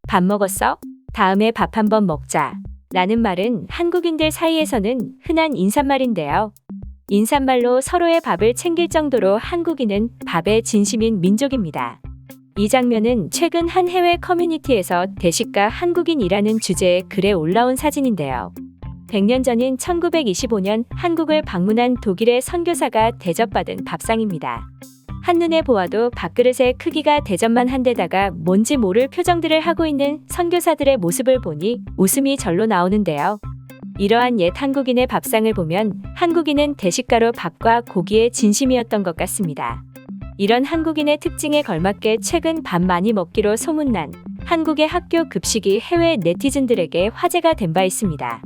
밥 먹었어? 다음에 밥 한번 먹자. 라는 말은 한국인들 사이에서는 흔한 인사말인데요. 인사말로 서로의 밥을 챙길 정도로 한국인은 밥에 진심인 민족입니다. 이 장면은 최근 한 해외 커뮤니티에서 대식가 한국인이라는 주제의 글에 올라온 사진인데요. 100년 전인 1925년 한국을 방문한 독일의 선교사가 대접받은 밥상입니다. 한눈에 보아도 밥그릇의 크기가 대접만 한 데다가 뭔지 모를 표정들을 하고 있는 선교사들의 모습을 보니 웃음이 절로 나오는데요. 이러한 옛 한국인의 밥상을 보면 한국인은 대식가로 밥과 고기에 진심이었던 것 같습니다. 이런 한국인의 특징에 걸맞게 최근 밥 많이 먹기로 소문난 한국의 학교 급식이 해외 네티즌들에게 화제가 된 바 있습니다.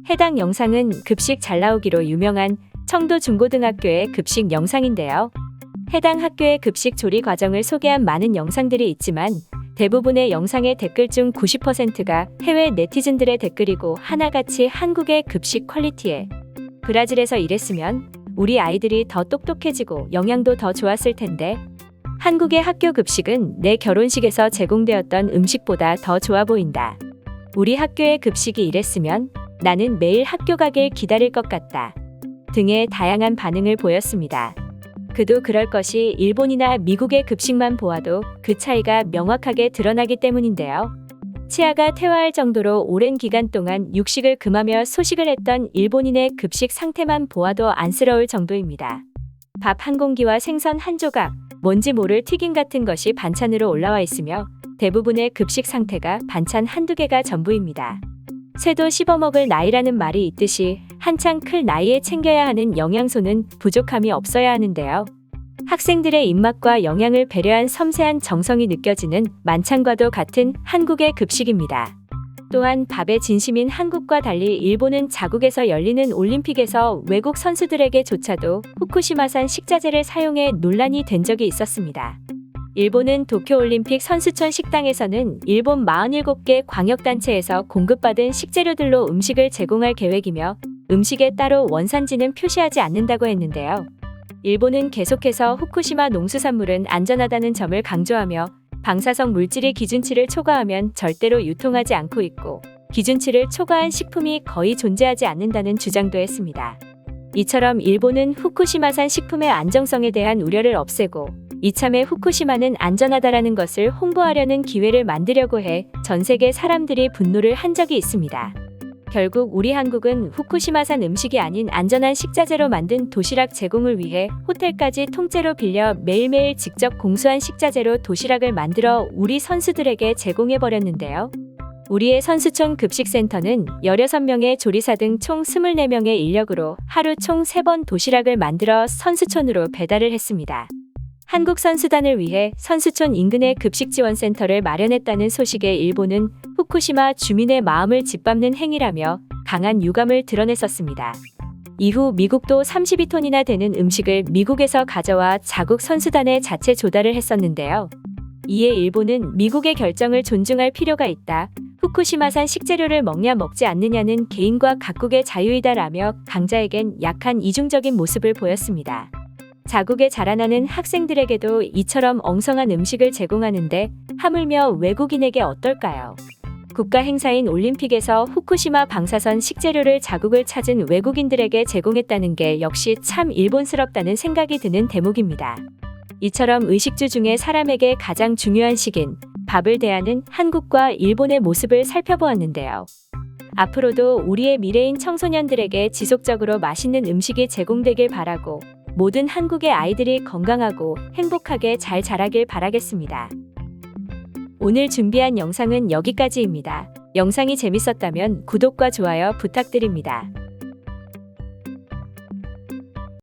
해당 영상은 급식 잘 나오기로 유명한 청도 중고등학교의 급식 영상인데요. 해당 학교의 급식 조리 과정을 소개한 많은 영상들이 있지만 대부분의 영상의 댓글 중 90%가 해외 네티즌들의 댓글이고 하나같이 한국의 급식 퀄리티에 브라질에서 일했으면 우리 아이들이 더 똑똑해지고 영양도 더 좋았을 텐데 한국의 학교 급식은 내 결혼식에서 제공되었던 음식보다 더 좋아 보인다. 우리 학교의 급식이 이랬으면 나는 매일 학교 가길 기다릴 것 같다. 등의 다양한 반응을 보였습니다. 그도 그럴 것이 일본이나 미국의 급식만 보아도 그 차이가 명확하게 드러나기 때문인데요. 치아가 퇴화할 정도로 오랜 기간 동안 육식을 금하며 소식을 했던 일본인의 급식 상태만 보아도 안쓰러울 정도입니다. 밥 한 공기와 생선 한 조각, 뭔지 모를 튀김 같은 것이 반찬으로 올라와 있으며 대부분의 급식 상태가 반찬 한두 개가 전부입니다. 쇠도 씹어먹을 나이라는 말이 있듯이 한창 클 나이에 챙겨야 하는 영양소는 부족함이 없어야 하는데요. 학생들의 입맛과 영양을 배려한 섬세한 정성이 느껴지는 만찬과도 같은 한국의 급식입니다. 또한 밥에 진심인 한국과 달리 일본은 자국에서 열리는 올림픽에서 외국 선수들에게조차도 후쿠시마산 식자재를 사용해 논란이 된 적이 있었습니다. 일본은 도쿄올림픽 선수촌 식당에서는 일본 47개 광역단체에서 공급받은 식재료들로 음식을 제공할 계획이며 음식에 따로 원산지는 표시하지 않는다고 했는데요. 일본은 계속해서 후쿠시마 농수산물은 안전하다는 점을 강조하며 방사성 물질이 기준치를 초과하면 절대로 유통하지 않고 있고 기준치를 초과한 식품이 거의 존재하지 않는다는 주장도 했습니다. 이처럼 일본은 후쿠시마산 식품의 안정성에 대한 우려를 없애고 이참에 후쿠시마는 안전하다라는 것을 홍보하려는 기회를 만들려고 해 전 세계 사람들이 분노를 한 적이 있습니다. 결국 우리 한국은 후쿠시마산 음식이 아닌 안전한 식자재로 만든 도시락 제공을 위해 호텔까지 통째로 빌려 매일매일 직접 공수한 식자재로 도시락을 만들어 우리 선수들에게 제공해버렸는데요. 우리의 선수촌 급식센터는 16명의 조리사 등 총 24명의 인력으로 하루 총 3번 도시락을 만들어 선수촌으로 배달을 했습니다. 한국 선수단을 위해 선수촌 인근에 급식지원센터를 마련했다는 소식에 일본은 후쿠시마 주민의 마음을 짓밟는 행위라며 강한 유감을 드러냈었습니다. 이후 미국도 32톤이나 되는 음식을 미국에서 가져와 자국 선수단에 자체 조달을 했었는데요. 이에 일본은 미국의 결정을 존중할 필요가 있다. 후쿠시마산 식재료를 먹냐 먹지 않느냐는 개인과 각국의 자유이다라며 강자에겐 약한 이중적인 모습을 보였습니다. 자국에 자라나는 학생들에게도 이처럼 엉성한 음식을 제공하는데 하물며 외국인에게 어떨까요? 국가 행사인 올림픽에서 후쿠시마 방사선 식재료를 자국을 찾은 외국인들에게 제공했다는 게 역시 참 일본스럽다는 생각이 드는 대목입니다. 이처럼 의식주 중에 사람에게 가장 중요한 식인 밥을 대하는 한국과 일본의 모습을 살펴보았는데요. 앞으로도 우리의 미래인 청소년들에게 지속적으로 맛있는 음식이 제공되길 바라고 모든 한국의 아이들이 건강하고 행복하게 잘 자라길 바라겠습니다. 오늘 준비한 영상은 여기까지입니다. 영상이 재밌었다면 구독과 좋아요 부탁드립니다.